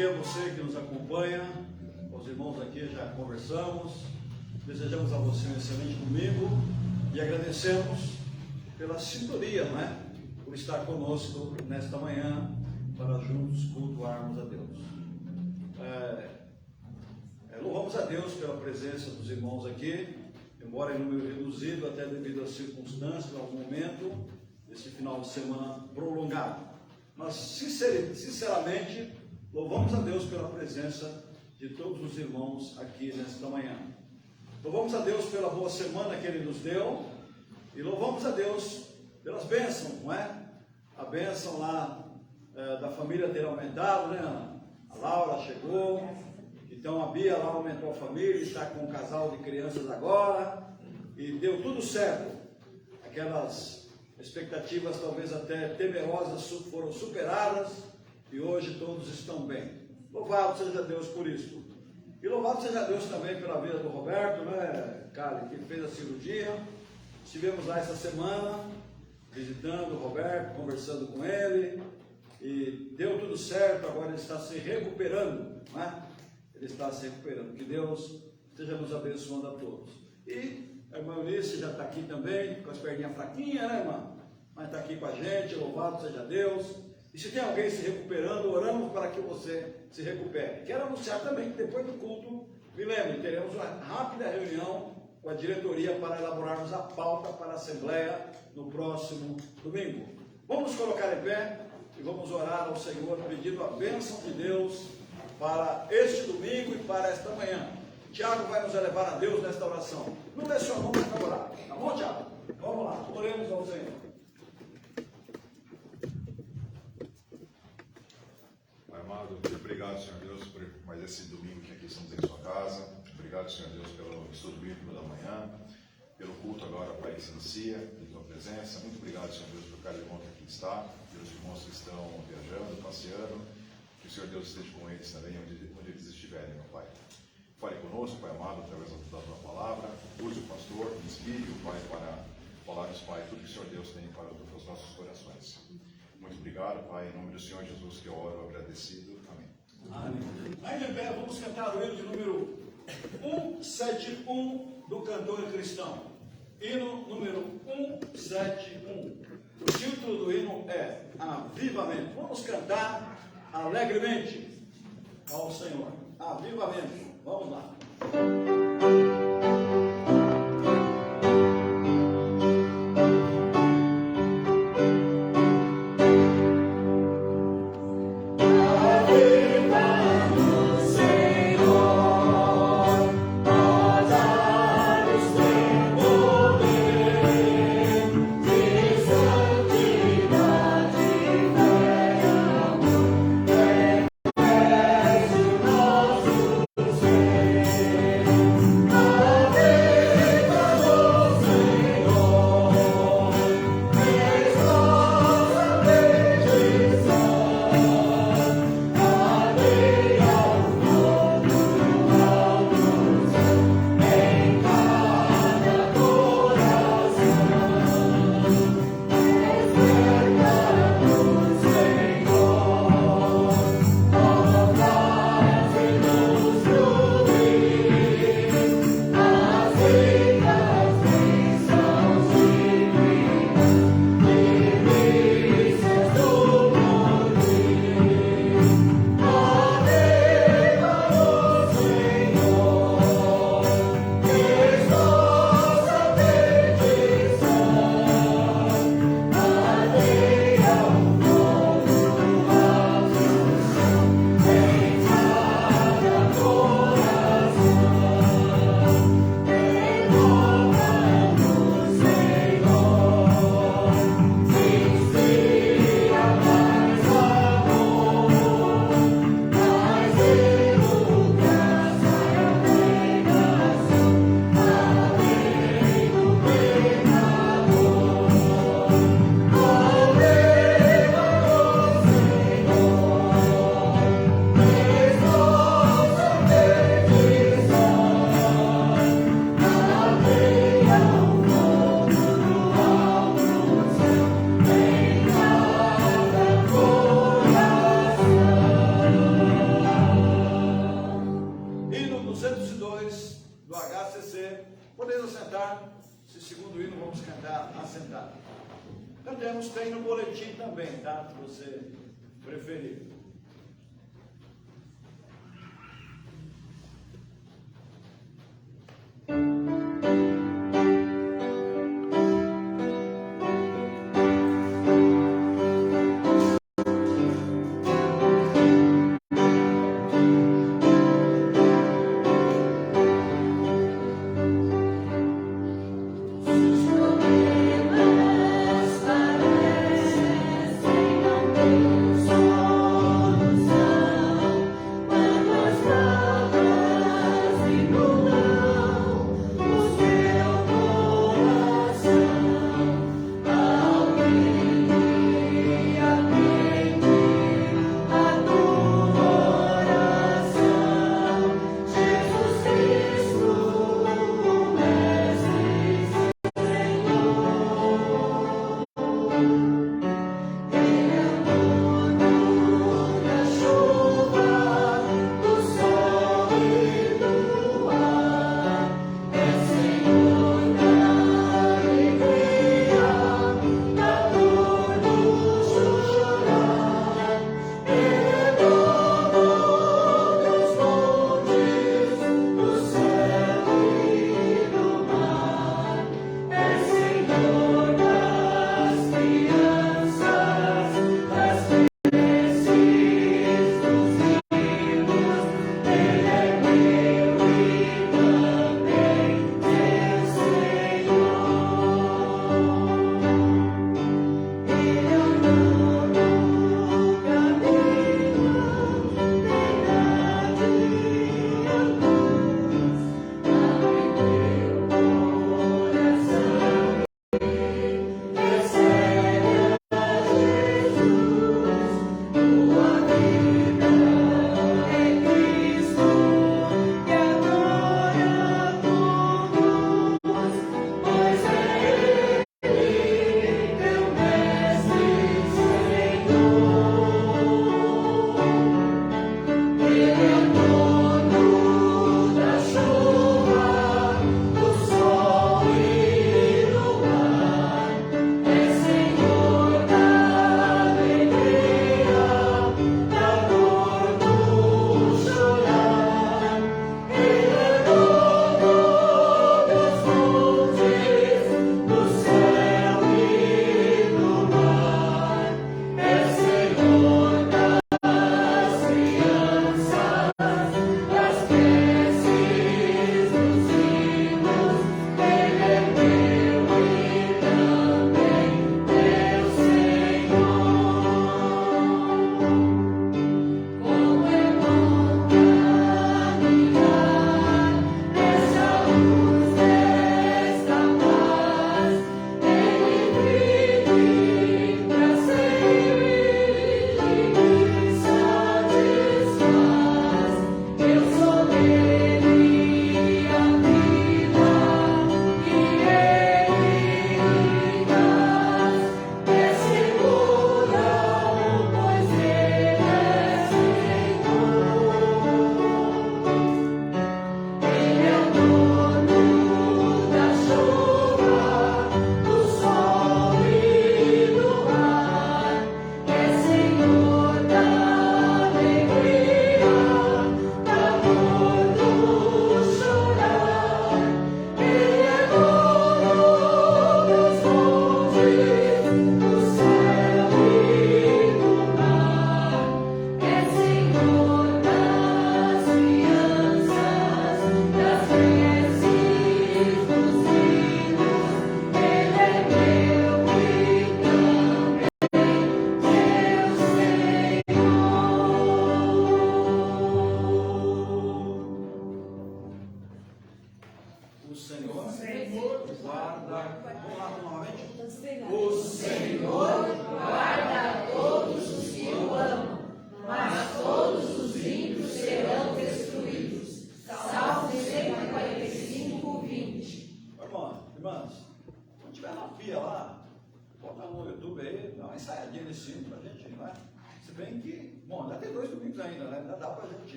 dia a você que nos acompanha, aos irmãos aqui já conversamos, desejamos a você um excelente domingo e agradecemos pela sintonia, não é? Por estar conosco nesta manhã para juntos cultuarmos a Deus. Louvamos a Deus pela presença dos irmãos aqui, embora em número reduzido, até devido às circunstâncias, ao momento, desse final de semana prolongado. Mas, sinceramente, louvamos a Deus pela presença de todos os irmãos aqui nesta manhã. Louvamos a Deus pela boa semana que Ele nos deu e louvamos a Deus pelas bênçãos, não é? A bênção lá da família ter aumentado, né, Ana? A Laura chegou, então a Bia lá aumentou a família, está com um casal de crianças agora e deu tudo certo. Aquelas expectativas talvez até temerosas foram superadas e hoje todos estão bem. Louvado seja Deus por isso. E louvado seja Deus também pela vida do Roberto, né, Cali, que fez a cirurgia. Estivemos lá essa semana, visitando o Roberto, conversando com ele, e deu tudo certo, agora ele está se recuperando, não é? Ele está se recuperando. Que Deus esteja nos abençoando a todos. E a irmã Eunice já está aqui também, com as perninhas fraquinhas, né, irmã? Mas está aqui com a gente, louvado seja Deus. E se tem alguém se recuperando, oramos para que você se recupere. Quero anunciar também que depois do culto, me lembre, teremos uma rápida reunião com a diretoria para elaborarmos a pauta para a Assembleia no próximo domingo. Vamos nos colocar em pé e vamos orar ao Senhor pedindo a bênção de Deus para este domingo e para esta manhã. Tiago vai nos elevar a Deus nesta oração. Não deixe sua mão para orar. Tá bom, Tiago? Vamos lá, oremos ao Senhor. Pai amado, obrigado, Senhor Deus, por mais esse domingo que aqui estamos em sua casa. Obrigado, Senhor Deus, pelo estudo bíblico da manhã, pelo culto agora, Pai, que se inicia, pela tua presença. Muito obrigado, Senhor Deus, por cada irmão que aqui está, pelos irmãos que estão viajando, passeando. Que o Senhor Deus esteja com eles também, onde eles estiverem, meu Pai. Fale conosco, Pai amado, através da tua palavra. Use o pastor, inspire o Pai para falarmos, Pai, tudo que o Senhor Deus tem para os nossos corações. Muito obrigado, Pai, em nome do Senhor Jesus que eu oro agradecido. Amém. Amém. Ainda em pé, vamos cantar o hino de número 171 do cantor cristão. Hino número 171. O título do hino é Avivamento. Vamos cantar alegremente ao Senhor. Avivamento. Vamos lá. podeis assentar, se segundo o hino vamos cantar assentado. Cantemos, tem no boletim também, tá? Se você preferir.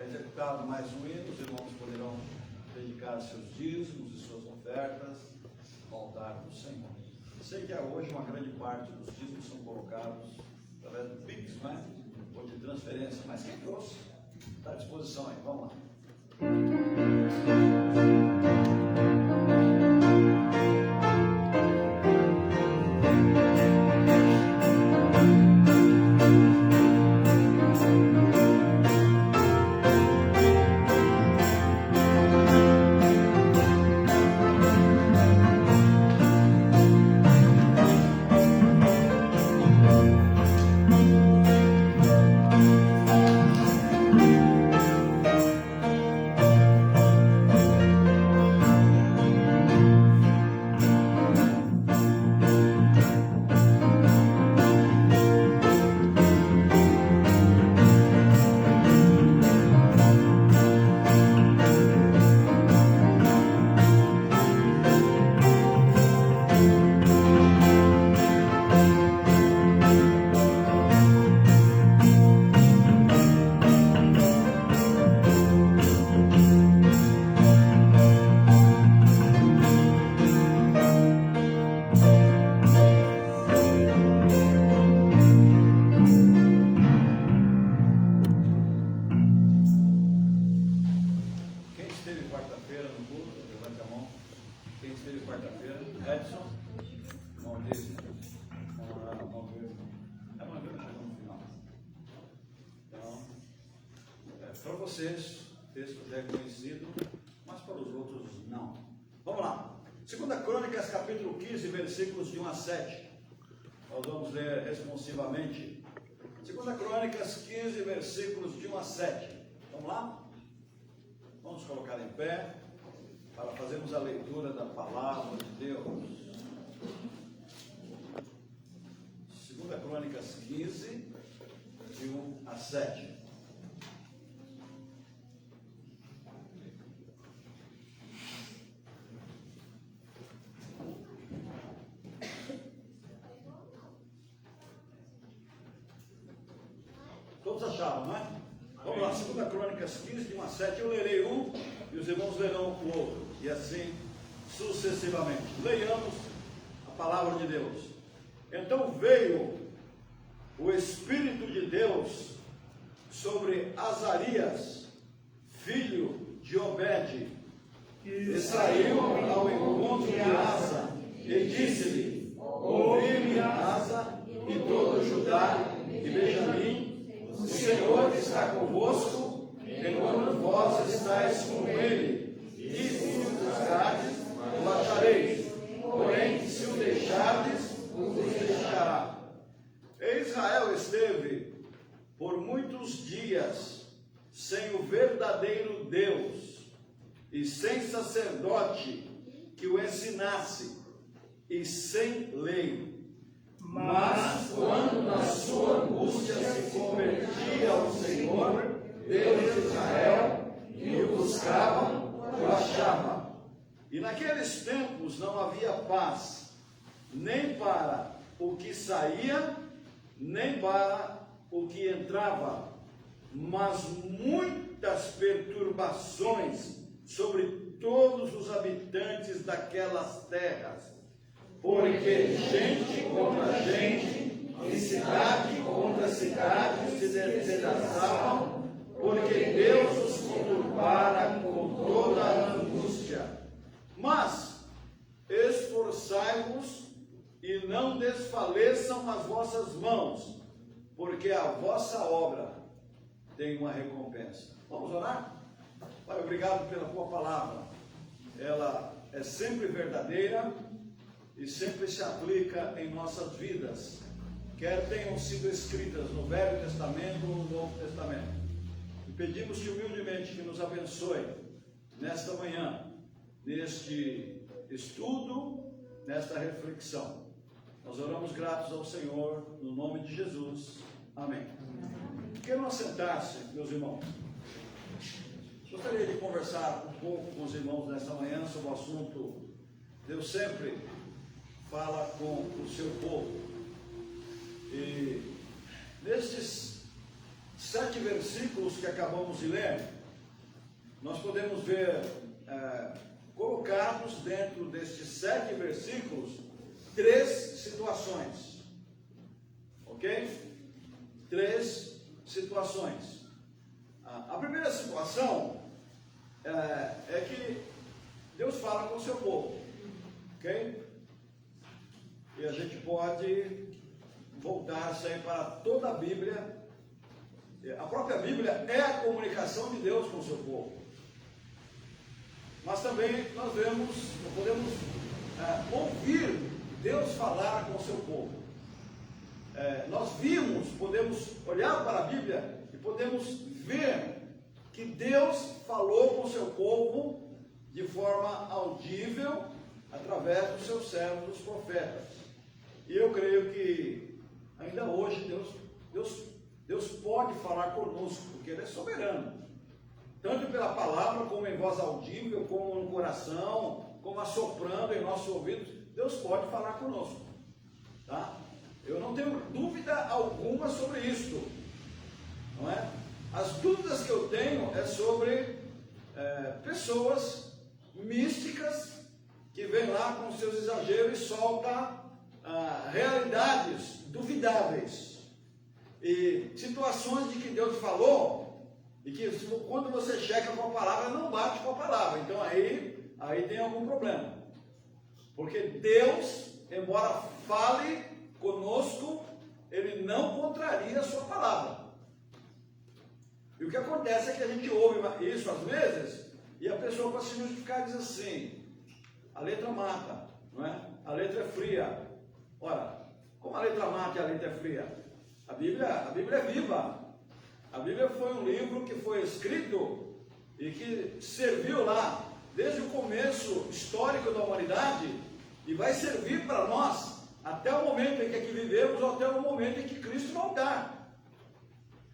É executado mais um hino, os irmãos poderão dedicar seus dízimos e suas ofertas ao altar do Senhor. Sei que hoje uma grande parte dos dízimos são colocados através do Pix, né? Ou de transferência, mas quem trouxe está à disposição aí, vamos lá. Para vocês, o texto é conhecido, mas para os outros não. Vamos lá. 2 Crônicas, capítulo 15, versículos de 1 a 7. Nós vamos ler responsivamente. 2 Crônicas 15, versículos de 1 a 7. Vamos lá? Vamos colocar em pé para fazermos a leitura da palavra de Deus. 2 Crônicas 15, de 1 a 7. Todos acharam, não é? Vamos lá, 2 Crônicas 15, de 1 a 7. Eu lerei um e os irmãos lerão o outro. E assim sucessivamente. Leiamos a palavra de Deus. Então veio o Espírito de Deus sobre Azarias, filho de Obed, e saiu ao encontro de Asa, e disse-lhe: ouvi-me, Asa, e todo Judá e Benjamim, o Senhor está convosco, enquanto vós estáis com ele, e se o buscardes, o achareis, porém, se o deixardes, os deixará. E Israel esteve por muitos dias sem o verdadeiro Deus, e sem sacerdote que o ensinasse, e sem lei. Mas quando na sua angústia se convertia ao Senhor, Deus de Israel, e o buscavam, o achavam. E naqueles tempos não havia paz, nem para o que saía, nem para o que entrava, mas muitas perturbações sobre todos os habitantes daquelas terras, porque gente contra gente, e cidade contra cidade se despedaçavam, porque Deus os conturbara com toda a angústia. Mas esforçai-vos e não desfaleçam as vossas mãos, porque a vossa obra tem uma recompensa. Vamos orar? Pai, obrigado pela tua palavra. Ela é sempre verdadeira e sempre se aplica em nossas vidas, quer tenham sido escritas no Velho Testamento ou no Novo Testamento. E pedimos-te humildemente que nos abençoe nesta manhã, neste estudo, nesta reflexão. Nós oramos gratos ao Senhor, no nome de Jesus. Amém. Quero assentar-se, meus irmãos. Gostaria de conversar um pouco com os irmãos nesta manhã sobre o assunto Deus sempre fala com o seu povo. E nestes 7 versículos que acabamos de ler, nós podemos ver colocados dentro destes 7 versículos 3 situações. Ok? 3 situações. A primeira situação é que Deus fala com o seu povo. Ok? E a gente pode voltar isso aí para toda a Bíblia. A própria Bíblia é a comunicação de Deus com o seu povo. Mas também nós podemos ouvir Deus falar com o seu povo. Nós podemos olhar para a Bíblia e podemos ver que Deus falou com o seu povo de forma audível através dos seus servos, os profetas. E eu creio que ainda hoje Deus pode falar conosco, porque Ele é soberano. Tanto pela palavra, como em voz audível, como no coração, como assoprando em nosso ouvido, Deus pode falar conosco. Tá? Eu não tenho dúvida alguma sobre isso. Não é? As dúvidas que eu tenho é sobre pessoas místicas que vêm lá com seus exageros e soltam realidades duvidáveis. E situações de que Deus falou e que quando você checa com a palavra, não bate com a palavra. Então aí tem algum problema. Porque Deus, embora fale conosco, Ele não contraria a sua palavra. E o que acontece é que a gente ouve isso às vezes, e a pessoa para se justificar diz assim: a letra mata, não é? A letra é fria. Ora, como a letra mata e a letra é fria? A Bíblia é viva. A Bíblia foi um livro que foi escrito e que serviu lá desde o começo histórico da humanidade e vai servir para nós até o momento em que aqui vivemos ou até o momento em que Cristo voltar.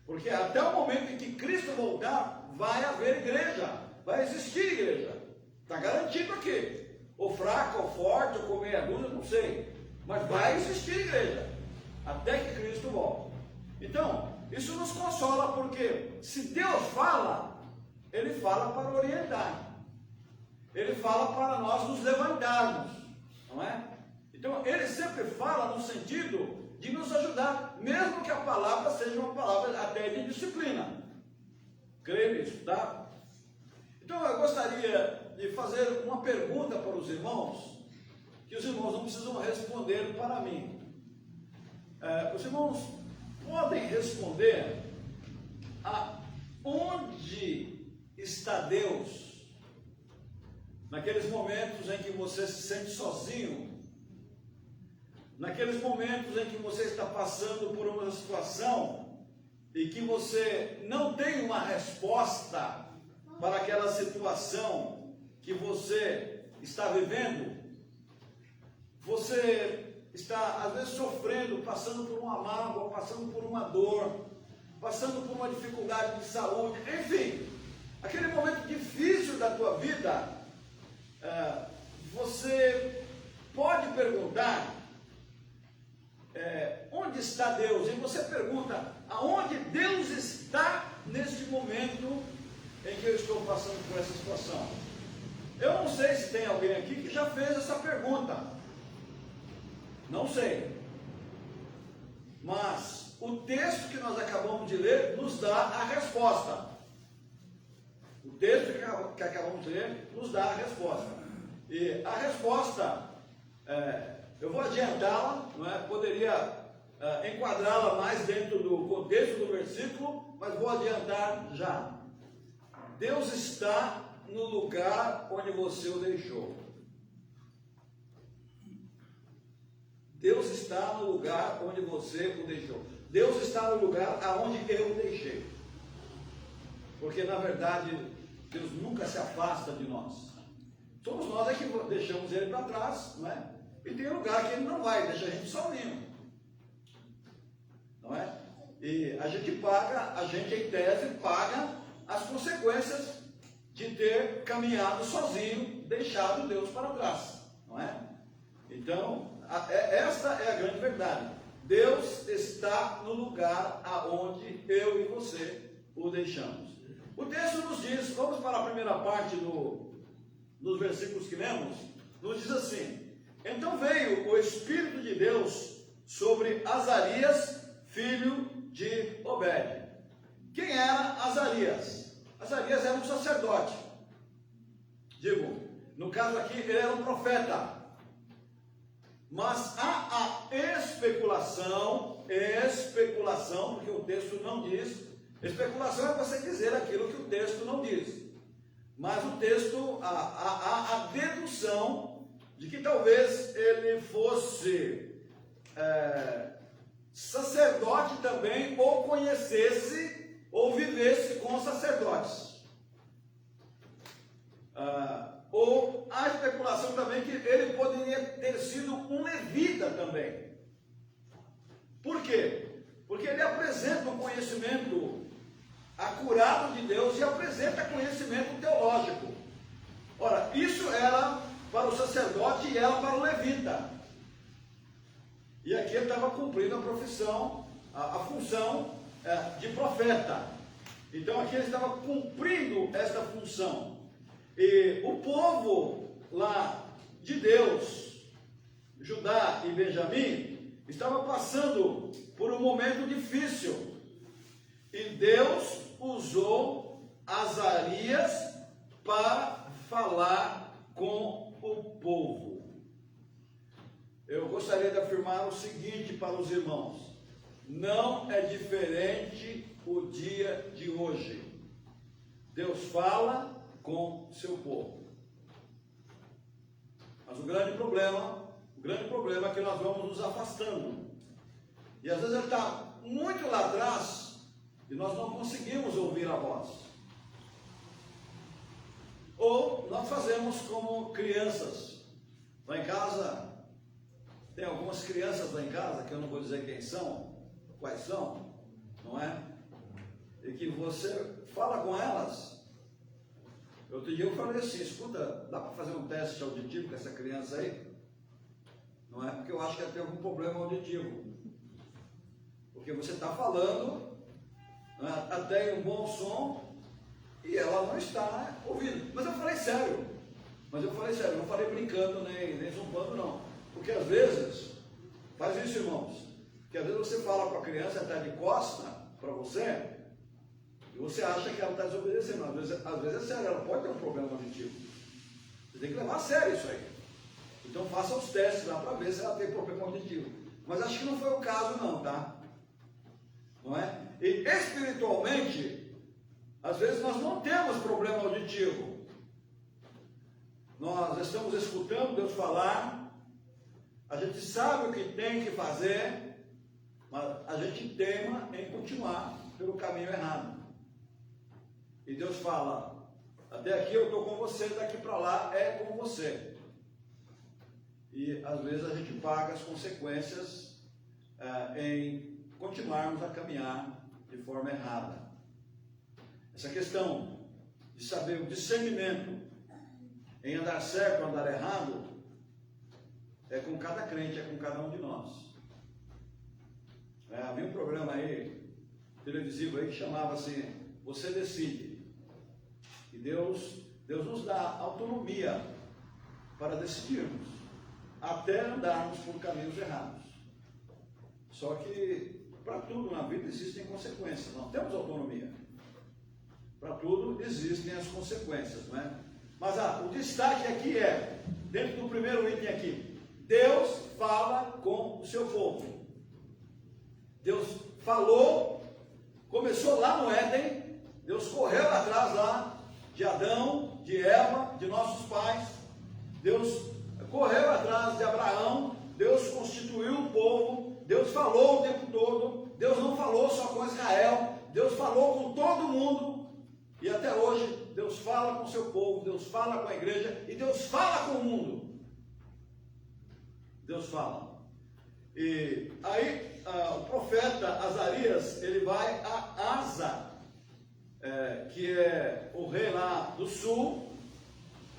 Porque até o momento em que Cristo voltar, vai haver igreja, vai existir igreja. Está garantido aqui. Ou fraca, ou forte, ou com meia dúzia, não sei. Mas vai existir igreja, até que Cristo volte. Então, isso nos consola, porque se Deus fala, Ele fala para orientar. Ele fala para nós nos levantarmos, não é? Então, Ele sempre fala no sentido de nos ajudar, mesmo que a palavra seja uma palavra até de disciplina. Creio nisso, tá? Então, eu gostaria de fazer uma pergunta para os irmãos, que os irmãos não precisam responder para mim. Os irmãos podem responder aonde está Deus naqueles momentos em que você se sente sozinho, naqueles momentos em que você está passando por uma situação e que você não tem uma resposta para aquela situação que você está vivendo. Você está, às vezes, sofrendo, passando por uma mágoa, passando por uma dor, passando por uma dificuldade de saúde, enfim, aquele momento difícil da tua vida, você pode perguntar, onde está Deus? E você pergunta, aonde Deus está neste momento em que eu estou passando por essa situação? Eu não sei se tem alguém aqui que já fez essa pergunta. Não sei. Mas o texto que nós acabamos de ler nos dá a resposta. O texto que acabamos de ler nos dá a resposta. E a resposta, eu vou adiantá-la, não é? Poderia enquadrá-la mais dentro do contexto do versículo, mas vou adiantar já. Deus está no lugar onde você o deixou. Deus está no lugar onde você o deixou. Deus está no lugar aonde eu o deixei. Porque, na verdade, Deus nunca se afasta de nós. Somos nós que deixamos Ele para trás, não é? E tem lugar que Ele não vai, deixa a gente sozinho. Não é? E a gente em tese, paga as consequências de ter caminhado sozinho, deixado Deus para trás. Não é? Então, esta é a grande verdade. Deus está no lugar aonde eu e você o deixamos. O texto nos diz, vamos para a primeira parte dos versículos que lemos, nos diz assim: então veio o Espírito de Deus sobre Azarias, filho de Obed. Quem era Azarias? Azarias era um sacerdote. Digo, no caso aqui, ele era um profeta. Mas há a especulação, porque o texto não diz. Especulação é você dizer aquilo que o texto não diz. Mas o texto, a dedução de que talvez ele fosse sacerdote também, ou conhecesse, ou vivesse com os sacerdotes. Ou a especulação também que ele poderia ter sido um levita também. Por quê? Porque ele apresenta um conhecimento acurado de Deus e apresenta conhecimento teológico. Ora, isso era para o sacerdote e era para o levita. E aqui ele estava cumprindo a profissão, a função de profeta. Então aqui ele estava cumprindo esta função. E o povo lá de Deus, Judá e Benjamim, estava passando por um momento difícil. E Deus usou Azarias para falar com o povo. Eu gostaria de afirmar o seguinte para os irmãos: não é diferente o dia de hoje. Deus fala com seu povo. Mas o grande problema é que nós vamos nos afastando. E às vezes ele está muito lá atrás e nós não conseguimos ouvir a voz. Ou nós fazemos como crianças. Lá em casa, tem algumas crianças lá em casa, que eu não vou dizer quais são, não é? E que você fala com elas. Outro dia eu falei assim: escuta, dá para fazer um teste auditivo com essa criança aí? Não é? Porque eu acho que ela tem algum problema auditivo. Porque você está falando, até em um bom som, e ela não está ouvindo. Mas eu falei sério, não falei brincando, nem zombando não. Porque às vezes, faz isso, irmãos, que às vezes você fala com a criança, está de costa para você, e você acha que ela está desobedecendo. Às vezes é sério, ela pode ter um problema auditivo. Você tem que levar a sério isso aí. Então faça os testes lá para ver se ela tem problema auditivo. Mas acho que não foi o caso não, tá? Não é? E espiritualmente, às vezes nós não temos problema auditivo. Nós estamos escutando Deus falar, a gente sabe o que tem que fazer, mas a gente teima em continuar pelo caminho errado. E Deus fala: até aqui eu estou com você, daqui para lá é com você. E às vezes a gente paga as consequências em continuarmos a caminhar de forma errada. Essa questão de saber o discernimento em andar certo ou andar errado é com cada crente, é com cada um de nós. Havia um programa aí televisivo aí que chamava assim: você decide. E Deus nos dá autonomia para decidirmos, até andarmos por caminhos errados. Só que para tudo na vida existem consequências. Nós temos autonomia. Para tudo existem as consequências, não é? Mas o destaque aqui é, dentro do primeiro item aqui, Deus fala com o seu povo. Deus falou, começou lá no Éden, Deus correu atrás lá de Adão, de Eva, de nossos pais. Deus correu atrás de Abraão, Deus constituiu o povo, Deus falou o tempo todo. Deus não falou só com Israel, Deus falou com todo mundo. E até hoje, Deus fala com o seu povo, Deus fala com a igreja e Deus fala com o mundo. Deus fala. E aí, o profeta Azarias, ele vai a Asa, que é o rei lá do sul,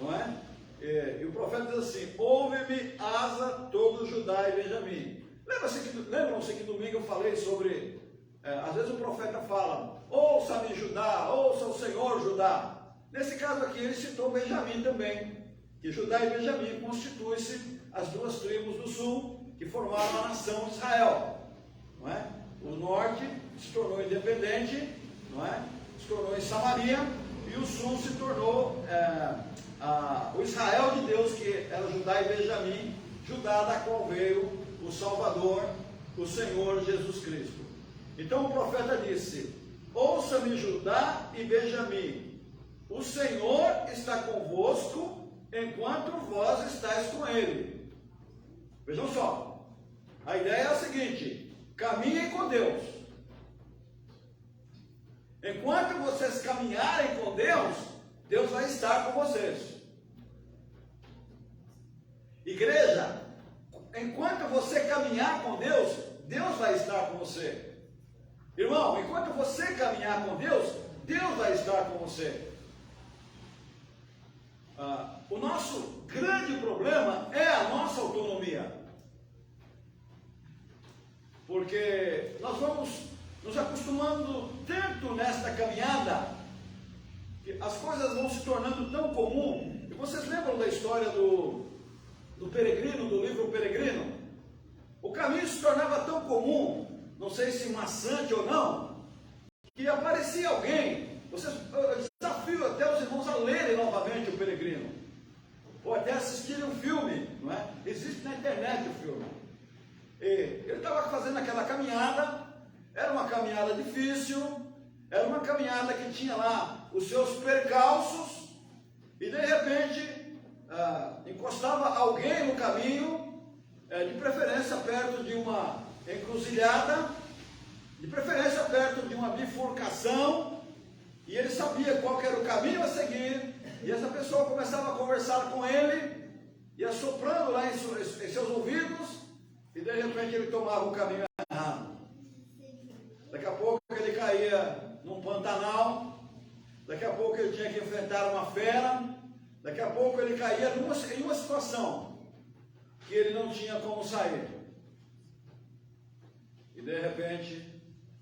não é? E o profeta diz assim: ouve-me, Asa, todo Judá e Benjamim. Lembram-se que domingo eu falei sobre às vezes o profeta fala, ouça-me Judá, ouça o Senhor Judá. Nesse caso aqui ele citou Benjamim também, que Judá e Benjamim constituem-se as duas tribos do sul que formaram a nação de Israel, não é? O norte se tornou independente, não é? Se tornou em Samaria, e o sul se tornou o Israel de Deus, que era Judá e Benjamim, Judá da qual veio o Salvador, o Senhor Jesus Cristo. Então o profeta disse, ouça-me Judá e Benjamim, o Senhor está convosco, enquanto vós estáis com Ele. Vejam só, a ideia é a seguinte, caminhem com Deus. Enquanto vocês caminharem com Deus, Deus vai estar com vocês. Igreja, enquanto você caminhar com Deus, Deus vai estar com você. Irmão, enquanto você caminhar com Deus, Deus vai estar com você. O nosso grande problema é a nossa autonomia. Porque nós vamos nos acostumando tanto nesta caminhada, que as coisas vão se tornando tão comum. E vocês lembram da história do peregrino, do livro Peregrino? O caminho se tornava tão comum, não sei se maçante ou não, que aparecia alguém. Eu desafio até os irmãos a lerem novamente o Peregrino, ou até assistirem um filme, não é? Existe na internet o filme. E ele estava fazendo aquela caminhada, era uma caminhada difícil, era uma caminhada que tinha lá os seus percalços, e de repente encostava alguém no caminho, de preferência perto de uma encruzilhada, de preferência perto de uma bifurcação, e ele sabia qual que era o caminho a seguir, e essa pessoa começava a conversar com ele, ia soprando lá em seus ouvidos, e de repente ele tomava o caminho errado. Daqui a pouco ele caía num pantanal, daqui a pouco ele tinha que enfrentar uma fera, daqui a pouco ele caía em uma situação que ele não tinha como sair. E de repente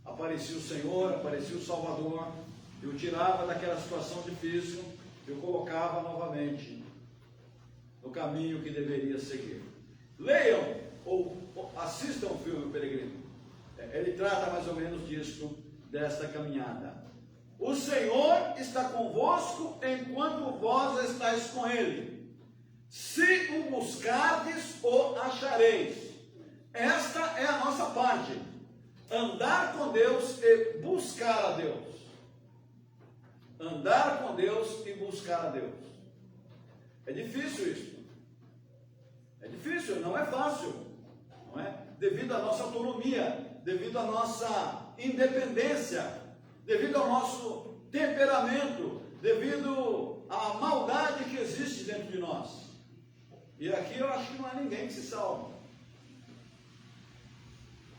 aparecia o Senhor, aparecia o Salvador, e o tirava daquela situação difícil e o colocava novamente no caminho que deveria seguir. Leiam ou assistam o filme Peregrino. Ele trata mais ou menos disso, desta caminhada. O Senhor está convosco enquanto vós estáis com Ele. Se o buscardes, o achareis. Esta é a nossa parte. Andar com Deus e buscar a Deus. Andar com Deus e buscar a Deus. É difícil isso. É difícil, não é fácil. Não é? Devido à nossa autonomia, devido à nossa independência, devido ao nosso temperamento, devido à maldade que existe dentro de nós. E aqui eu acho que não há ninguém que se salva.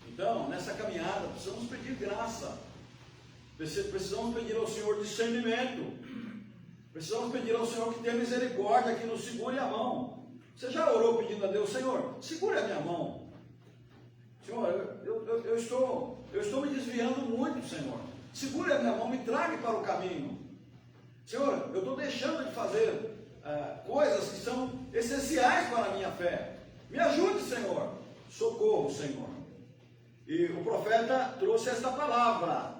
Então, nessa caminhada, precisamos pedir graça, precisamos pedir ao Senhor discernimento, precisamos pedir ao Senhor que tenha misericórdia, que nos segure a mão. Você já orou pedindo a Deus, Senhor, segure a minha mão. Senhor, eu estou me desviando muito, Senhor. Segure a minha mão, me traga para o caminho. Senhor, eu estou deixando de fazer coisas que são essenciais para a minha fé. Me ajude, Senhor. Socorro, Senhor. E o profeta trouxe esta palavra.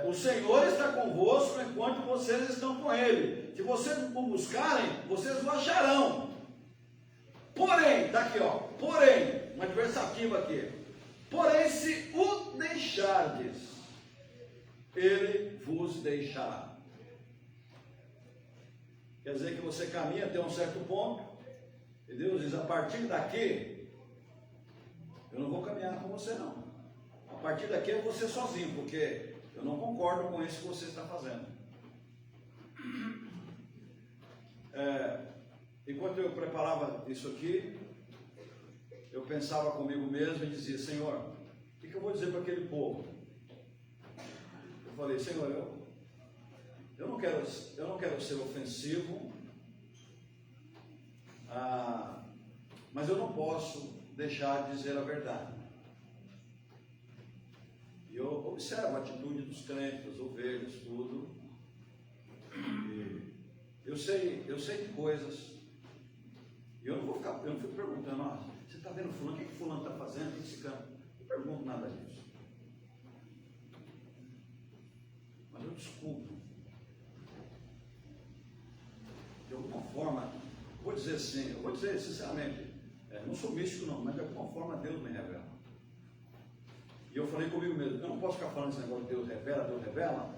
O Senhor está convosco enquanto vocês estão com Ele. Se vocês o buscarem, vocês o acharão. Porém, está aqui, ó. Porém, um adversativo aqui. Porém, se o deixardes, Ele vos deixará. Quer dizer que você caminha até um certo ponto, e Deus diz, a partir daqui, eu não vou caminhar com você não. A partir daqui é você sozinho, porque eu não concordo com isso que você está fazendo. Enquanto eu preparava isso aqui, eu pensava comigo mesmo e dizia, Senhor, o que eu vou dizer para aquele povo? Eu falei, Senhor, eu não quero ser ofensivo, mas eu não posso deixar de dizer a verdade. E eu observo a atitude dos crentes, das ovelhas, tudo. E eu sei de coisas. E eu não fico perguntando, você está vendo fulano, o que fulano está fazendo? Esse cara? Não pergunto nada disso. Mas eu descubro. De alguma forma, vou dizer sinceramente, não sou místico não, mas de alguma forma Deus me revela. E eu falei comigo mesmo, eu não posso ficar falando esse negócio de Deus revela,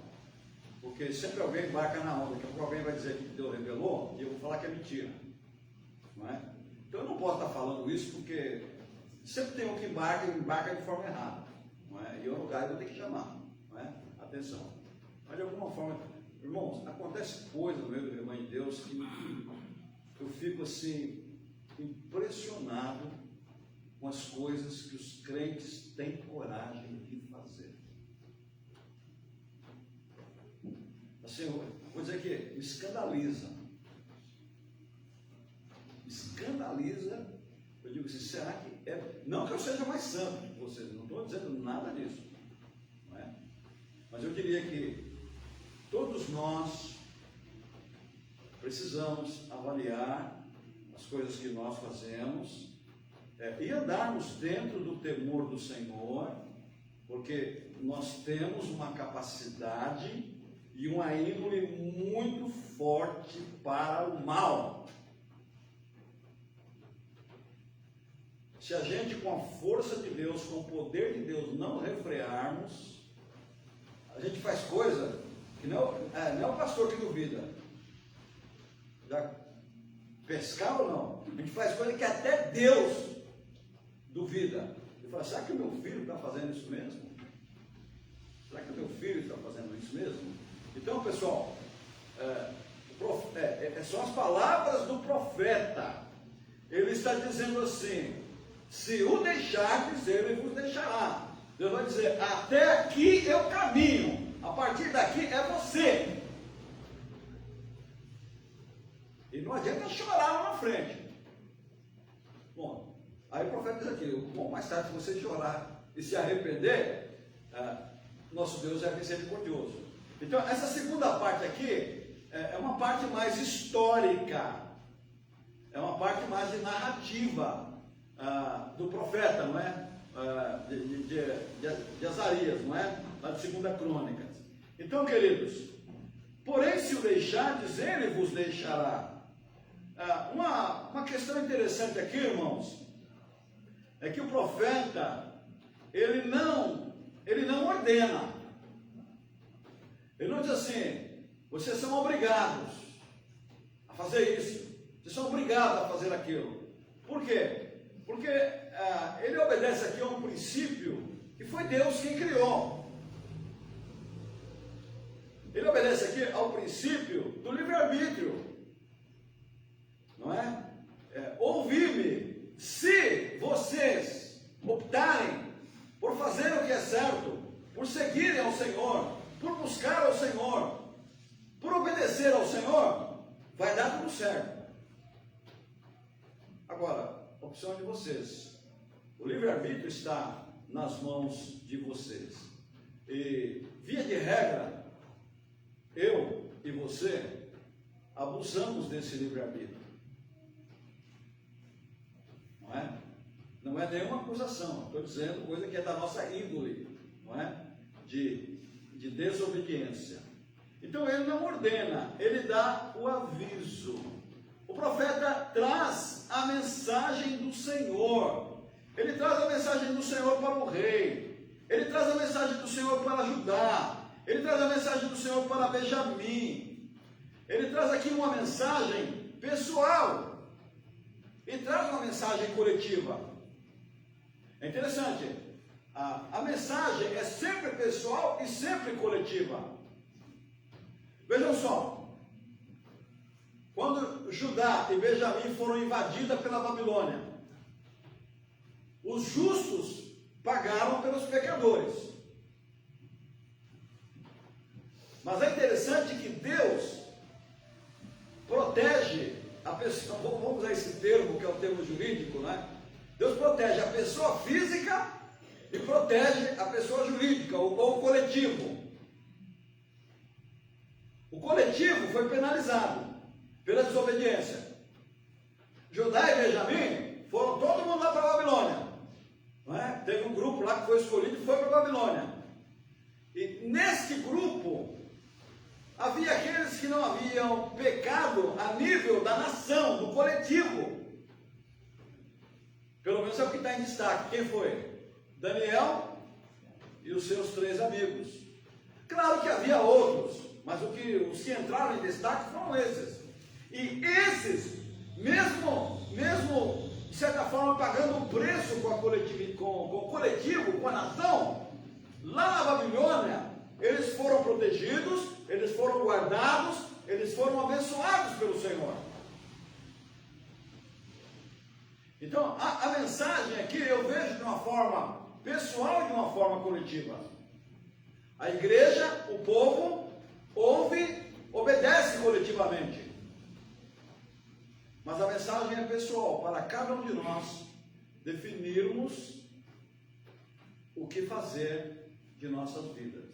porque sempre alguém embarca na onda, daqui a pouco alguém vai dizer que Deus revelou, e eu vou falar que é mentira. Não é? Então eu não posso estar falando isso, porque sempre tem um que embarca de forma errada. Não é? E eu no lugar eu tenho que chamar. Não é? Atenção. Mas de alguma forma, irmãos, acontece coisa no meu irmão de Deus que eu fico assim, impressionado com as coisas que os crentes têm coragem de fazer. Assim, eu vou dizer que me escandaliza. Escandaliza, eu digo assim, será que é? Não que eu seja mais santo que vocês, não estou dizendo nada disso. Não é? Mas eu diria que todos nós precisamos avaliar as coisas que nós fazemos e andarmos dentro do temor do Senhor, porque nós temos uma capacidade e uma índole muito forte para o mal. Se a gente, com a força de Deus, com o poder de Deus, não refrearmos, a gente faz coisa que não é o pastor que duvida. Já pescar ou não? A gente faz coisa que até Deus duvida. Ele fala, será que o meu filho está fazendo isso mesmo? Será que o meu filho está fazendo isso mesmo? Então, pessoal, são as palavras do profeta. Ele está dizendo assim, se o deixardes, ele vos deixará. Deus vai dizer, até aqui eu caminho, a partir daqui é você. E não adianta chorar lá na frente. Bom, aí o profeta diz aqui, bom, mais tarde, se você chorar e se arrepender, nosso Deus é misericordioso. Então, essa segunda parte aqui é uma parte mais histórica, é uma parte mais de narrativa do profeta, não é? De Azarias, não é? Lá de 2 Crônicas. Então, queridos, porém, se o deixardes, ele vos deixará. Uma questão interessante aqui, irmãos, é que o profeta, ele não ordena. Ele não diz assim, vocês são obrigados a fazer isso, vocês são obrigados a fazer aquilo. Por quê? Porque ele obedece aqui a um princípio que foi Deus quem criou. Ele obedece aqui ao princípio do livre-arbítrio. Não é? Ouvi-me, se vocês optarem por fazer o que é certo, por seguirem ao Senhor, por buscar ao Senhor, por obedecer ao Senhor, vai dar tudo certo. Agora, a opção é de vocês. O livre-arbítrio está nas mãos de vocês. E, via de regra, eu e você abusamos desse livre-arbítrio. Não é? Não é nenhuma acusação. Estou dizendo coisa que é da nossa índole, não é? De desobediência. Então ele não ordena, ele dá o aviso. O profeta traz a mensagem do Senhor. Ele traz a mensagem do Senhor para o rei. Ele traz a mensagem do Senhor para Judá. Ele traz a mensagem do Senhor para Benjamim. Ele traz aqui uma mensagem pessoal. E traz uma mensagem coletiva. É interessante. A mensagem é sempre pessoal e sempre coletiva. Vejam só. Quando Judá e Benjamim foram invadidas pela Babilônia, os justos pagaram pelos pecadores. Mas é interessante que Deus protege a pessoa, vamos usar esse termo que é o termo jurídico, né? Deus protege a pessoa física e protege a pessoa jurídica ou o coletivo. O coletivo foi penalizado pela desobediência. Judá e Benjamim foram todo mundo lá para a Babilônia. Não é? Teve um grupo lá que foi escolhido e foi para a Babilônia. E neste grupo havia aqueles que não haviam pecado a nível da nação, do coletivo. Pelo menos é o que está em destaque. Quem foi? Daniel e os seus 3 amigos. Claro que havia outros, mas os que entraram em destaque foram esses. E esses, mesmo de certa forma pagando o preço com o coletivo, com a nação, lá na Babilônia, eles foram protegidos, eles foram guardados, eles foram abençoados pelo Senhor. Então, a mensagem aqui eu vejo de uma forma pessoal e de uma forma coletiva. A igreja, o povo, ouve, obedece coletivamente. Mas a mensagem é pessoal, para cada um de nós definirmos o que fazer de nossas vidas.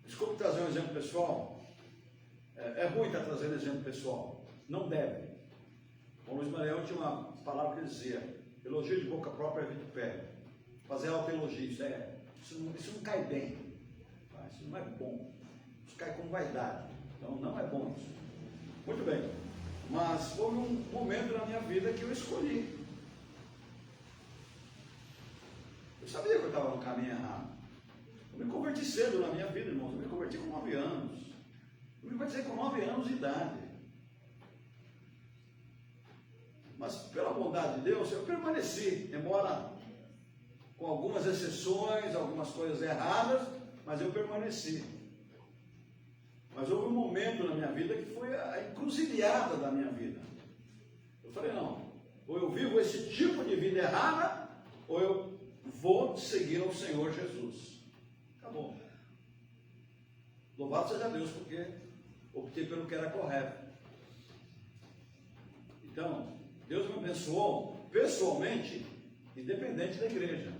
Desculpe trazer um exemplo pessoal. É ruim estar trazendo exemplo pessoal. Não deve. O Luiz Manuel tinha uma palavra que dizia: elogio de boca própria é vitupério. Fazer autoelogio, isso não cai bem. Isso não é bom. Isso cai com vaidade. Então não é bom isso. Muito bem. Mas houve um momento na minha vida que eu escolhi. Eu sabia que eu estava no caminho errado. Eu me converti cedo na minha vida, irmãos. Eu me converti com 9 anos. Eu me converti com 9 anos de idade. Mas pela bondade de Deus, eu permaneci, embora com algumas exceções, algumas coisas erradas, mas eu permaneci. Mas houve um momento na minha vida que foi a encruzilhada da minha vida. Eu falei, não, ou eu vivo esse tipo de vida errada, ou eu vou seguir ao Senhor Jesus. Acabou. Louvado seja Deus, porque optei pelo que era correto. Então, Deus me abençoou pessoalmente, independente da igreja.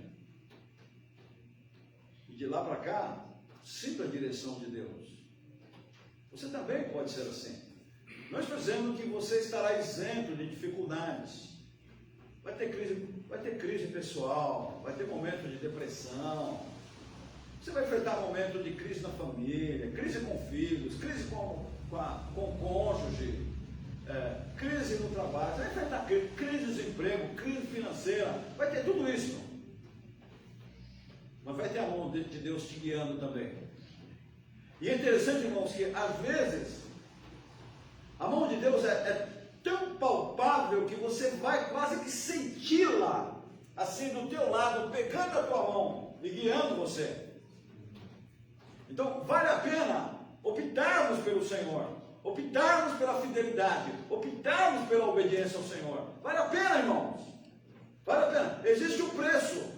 E de lá para cá, sinto a direção de Deus. Você também pode ser assim. Não estou dizendo que você estará isento de dificuldades. Vai ter crise pessoal, vai ter momentos de depressão. Você vai enfrentar momentos de crise na família, crise com filhos, crise com o cônjuge, crise no trabalho. Você vai enfrentar crise de desemprego, crise financeira. Vai ter tudo isso. Mas vai ter a mão de Deus te guiando também. E é interessante, irmãos, que às vezes a mão de Deus é tão palpável que você vai quase que senti-la assim do teu lado, pegando a tua mão e guiando você. Então vale a pena optarmos pelo Senhor, optarmos pela fidelidade, optarmos pela obediência ao Senhor. Vale a pena, irmãos. Vale a pena. Existe um preço.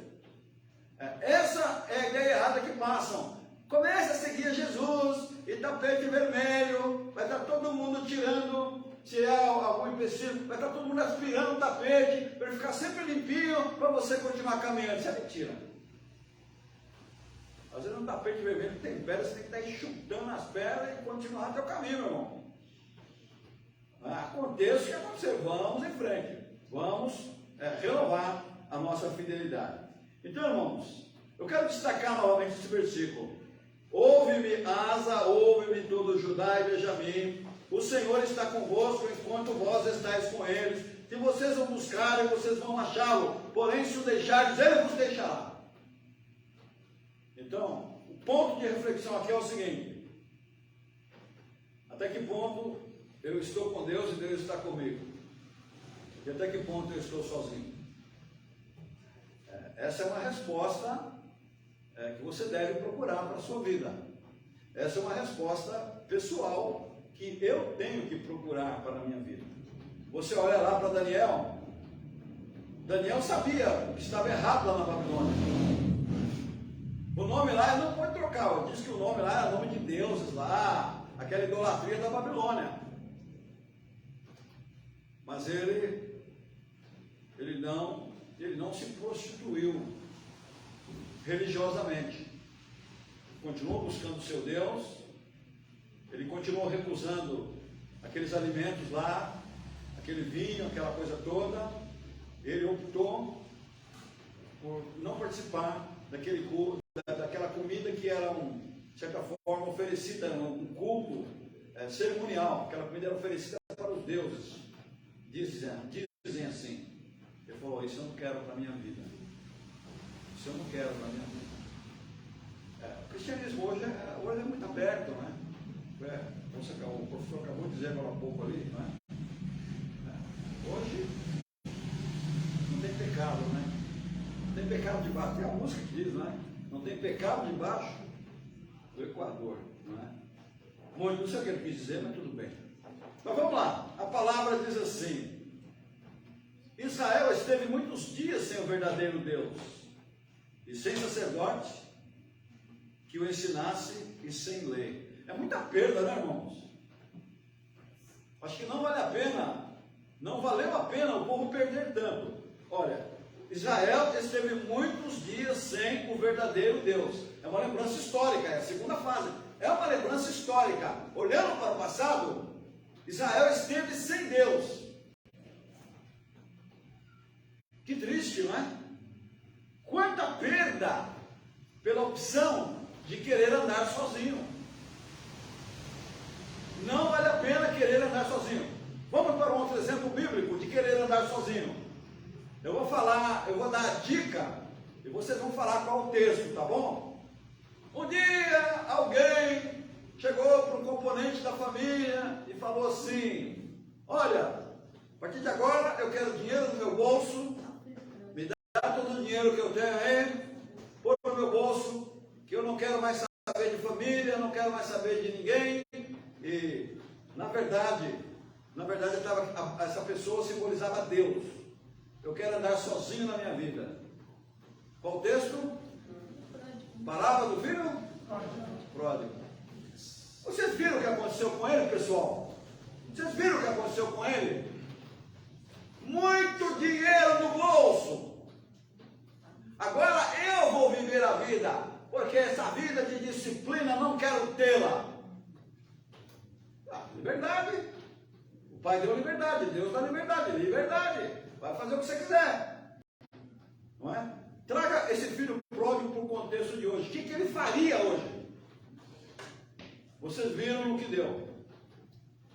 Essa é a ideia errada que passam. Comece a seguir Jesus e tapete vermelho, vai estar todo mundo tirando, se há algum empecilho, vai estar todo mundo aspirando o tapete, para ele ficar sempre limpinho, para você continuar caminhando. Isso é mentira. Às vezes no tapete vermelho tem pedras, você tem que estar enxugando as pedras e continuar teu caminho, meu irmão. Aconteça o que acontecer, vamos em frente, vamos renovar a nossa fidelidade. Então, irmãos, eu quero destacar novamente esse versículo. Ouve-me, Asa, ouve-me todo Judá e Benjamim. O Senhor está convosco enquanto vós estáis com eles. Se vocês o buscarem, vocês vão achá-lo. Porém, se o deixardes, ele vos deixará. Então, o ponto de reflexão aqui é o seguinte: até que ponto eu estou com Deus e Deus está comigo? E até que ponto eu estou sozinho? Essa é uma resposta que você deve procurar para a sua vida. Essa é uma resposta pessoal que eu tenho que procurar para a minha vida. Você olha lá para Daniel. Daniel sabia que estava errado lá na Babilônia. O nome lá ele não pode trocar. Diz que o nome lá era nome de deuses lá, aquela idolatria da Babilônia. Mas ele não se prostituiu religiosamente. Continuou buscando o seu Deus, ele continuou recusando aqueles alimentos lá, aquele vinho, aquela coisa toda. Ele optou por não participar daquela comida que era, de certa forma, oferecida, um culto cerimonial. Aquela comida era oferecida para os deuses. Dizem assim. Ele falou: isso eu não quero para a minha vida. Isso eu não quero para a minha vida. O cristianismo hoje é muito aberto, né? O professor acabou de dizer agora há pouco ali, não é? Hoje não tem pecado, né? Não tem pecado debaixo. Tem a música que diz, né? Não tem pecado debaixo do Equador, não é? Muito, não sei o que ele quis dizer, mas tudo bem. Mas vamos lá. A palavra diz assim: Israel esteve muitos dias sem o verdadeiro Deus e sem sacerdote que o ensinasse e sem lei. É muita perda, né, irmãos? Acho que não vale a pena, não valeu a pena o povo perder tanto. Olha, Israel esteve muitos dias sem o verdadeiro Deus. É uma lembrança histórica, é a segunda fase. É uma lembrança histórica. Olhando para o passado, Israel esteve sem Deus. Que triste, não é? Quanta perda pela opção de querer andar sozinho. Não vale a pena querer andar sozinho. Vamos para um outro exemplo bíblico de querer andar sozinho. Eu vou dar a dica e vocês vão falar qual o texto, tá bom? Um dia alguém chegou para um componente da família e falou assim: olha, a partir de agora eu quero dinheiro no meu bolso, me dá todo o dinheiro que eu tenho aí, põe no meu bolso, que eu não quero mais saber de família, não quero mais saber de ninguém. E na verdade essa pessoa simbolizava Deus. Eu quero andar sozinho na minha vida. Qual o texto? Parábola do filho? Pródigo. Vocês viram o que aconteceu com ele, pessoal? Vocês viram o que aconteceu com ele? Muito dinheiro no bolso. Agora eu vou viver a vida, porque essa vida de disciplina não quero tê-la. Liberdade. O Pai deu liberdade, Deus dá liberdade. Liberdade. Vai fazer o que você quiser. Não é? Traga esse filho pródigo para o contexto de hoje. O que ele faria hoje? Vocês viram o que deu.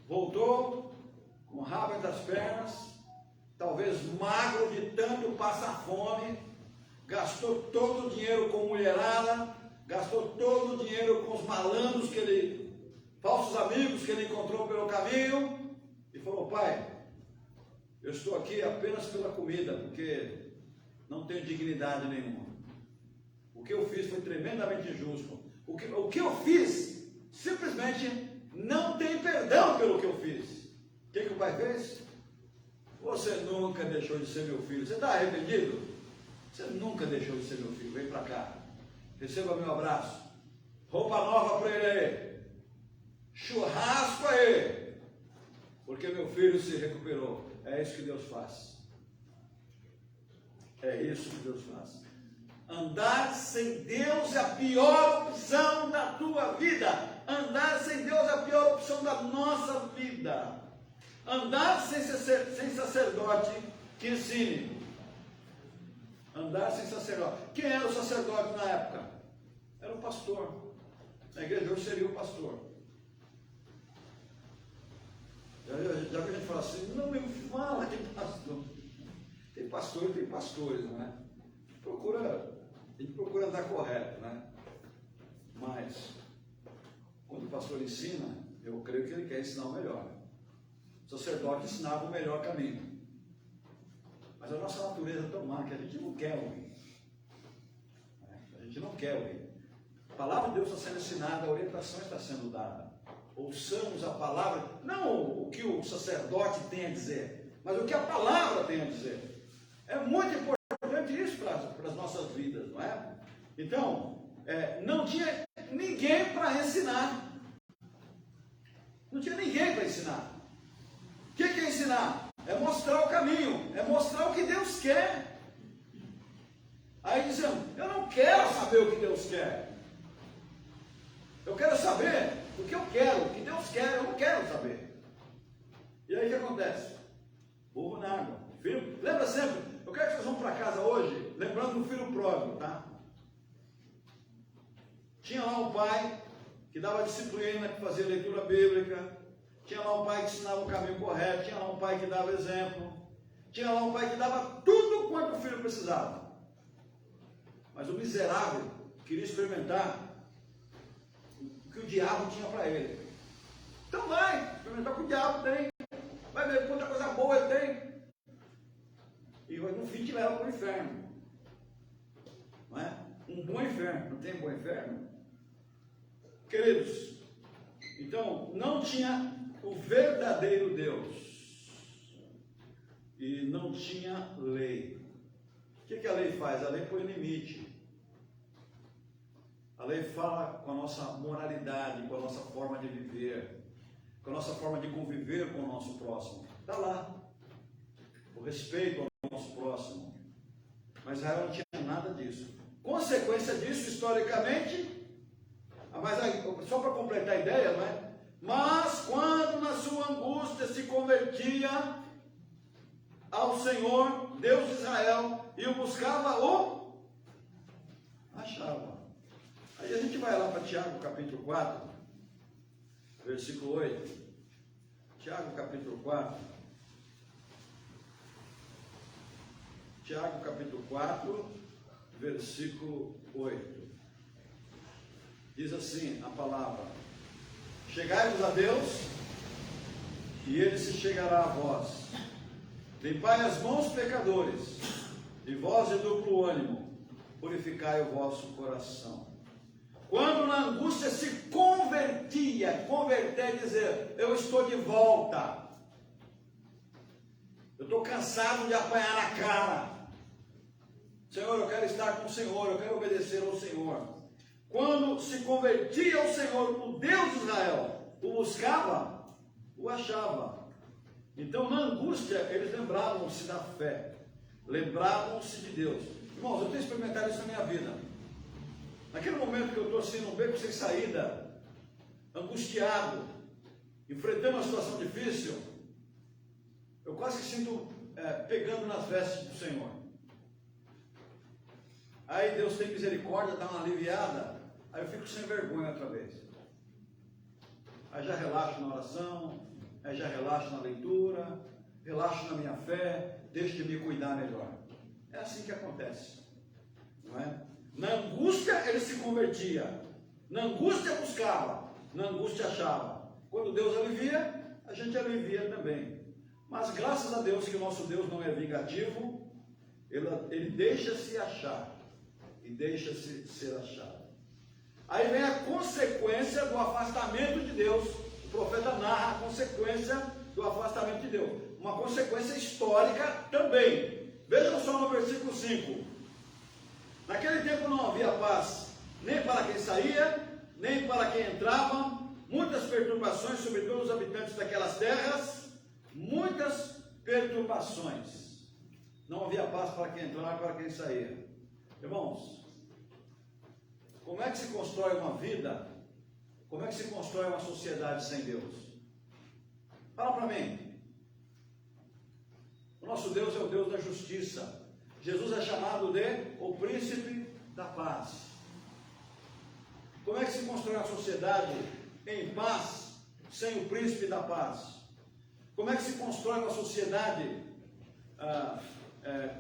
Voltou com o rabo entre as pernas, talvez magro de tanto passar fome, gastou todo o dinheiro com mulherada, gastou todo o dinheiro com os malandros falsos amigos que ele encontrou pelo caminho, e falou: pai, eu estou aqui apenas pela comida, porque não tenho dignidade nenhuma. O que eu fiz foi tremendamente injusto. O que eu fiz, simplesmente não tem perdão pelo que eu fiz. O que o pai fez? Você nunca deixou de ser meu filho. Você está arrependido? Você nunca deixou de ser meu filho. Vem para cá. Receba meu abraço. Roupa nova para ele aí. Churrasco aí. Porque meu filho se recuperou. É isso que Deus faz. É isso que Deus faz. Andar sem Deus é a pior opção da tua vida. Andar sem Deus é a pior opção da nossa vida. Andar sem sacerdote que ensine. Andar sem sacerdote. Quem era o sacerdote na época? Era o pastor. Na igreja hoje seria o pastor. Já que a gente fala assim, não me fala de pastor. Tem pastor e tem pastores, não é? A gente procura andar correto, né? Mas, quando o pastor ensina, eu creio que ele quer ensinar o melhor. O sacerdote ensinava o melhor caminho. Mas a nossa natureza é tão má que a gente não quer ouvir. A gente não quer ouvir. A palavra de Deus está sendo ensinada, a orientação está sendo dada. Ouçamos a palavra, não o que o sacerdote tem a dizer, mas o que a palavra tem a dizer. É muito importante isso para as nossas vidas, não é? Então, não tinha ninguém para ensinar. Não tinha ninguém para ensinar. O que é ensinar? É mostrar o caminho, é mostrar o que Deus quer. Aí dizendo, eu não quero saber o que Deus quer. Eu quero saber o que eu quero, o que Deus quer, eu não quero saber. E aí o que acontece? Burro na água. Filho, lembra sempre, eu quero que vocês vão para casa hoje, lembrando do filho pródigo, tá? Tinha lá um pai que dava disciplina, que fazia leitura bíblica, tinha lá um pai que ensinava o caminho correto, tinha lá um pai que dava exemplo, tinha lá um pai que dava tudo quanto o filho precisava. Mas o miserável queria experimentar o que o diabo tinha para ele. Então vai experimentar o que o diabo tem, vai ver quanta coisa boa ele tem, e no fim te leva para o inferno. Não é? Um bom inferno, não tem um bom inferno? Queridos, então não tinha o verdadeiro Deus e não tinha lei. O que a lei faz? A lei põe limite. A lei fala com a nossa moralidade, com a nossa forma de viver, com a nossa forma de conviver com o nosso próximo. Está lá. O respeito ao nosso próximo. Mas Israel não tinha nada disso. Consequência disso, historicamente, mas aí, só para completar a ideia, não é? Mas quando na sua angústia se convertia ao Senhor, Deus de Israel, e o buscava, o achava. Aí a gente vai lá para Tiago capítulo 4, versículo 8. Tiago capítulo 4. Tiago capítulo 4, versículo 8. Diz assim a palavra: chegai-vos a Deus, e Ele se chegará a vós. Limpai as mãos, pecadores, e vós de duplo ânimo, purificai o vosso coração. Quando na angústia se convertia, converter é dizer, eu estou de volta. Eu estou cansado de apanhar na cara. Senhor, eu quero estar com o Senhor, eu quero obedecer ao Senhor. Quando se convertia ao Senhor, o Deus de Israel, o buscava, o achava. Então, na angústia, eles lembravam-se da fé, lembravam-se de Deus. Irmãos, eu tenho experimentado isso na minha vida. Naquele momento que eu estou assim, num beco sem saída, angustiado, enfrentando uma situação difícil, eu quase que sinto pegando nas vestes do Senhor. Aí Deus tem misericórdia, dá uma aliviada, aí eu fico sem vergonha outra vez. Aí já relaxo na oração, aí já relaxo na leitura, relaxo na minha fé, deixo de me cuidar melhor. É assim que acontece, não é? Na angústia ele se convertia, na angústia buscava, na angústia achava. Quando Deus alivia, a gente alivia também. Mas graças a Deus que o nosso Deus não é vingativo, ele deixa-se achar e deixa-se ser achado. Aí vem a consequência do afastamento de Deus. O profeta narra a consequência do afastamento de Deus. Uma consequência histórica também. Vejam só no versículo 5. Naquele tempo não havia paz, nem para quem saía, nem para quem entrava, muitas perturbações sobre todos os habitantes daquelas terras, muitas perturbações. Não havia paz para quem entrava e para quem saía. Irmãos, como é que se constrói uma vida? Como é que se constrói uma sociedade sem Deus? Fala para mim. O nosso Deus é o Deus da justiça. Jesus é chamado de o príncipe da paz. Como é que se constrói uma sociedade em paz sem o príncipe da paz? Como é que se constrói uma sociedade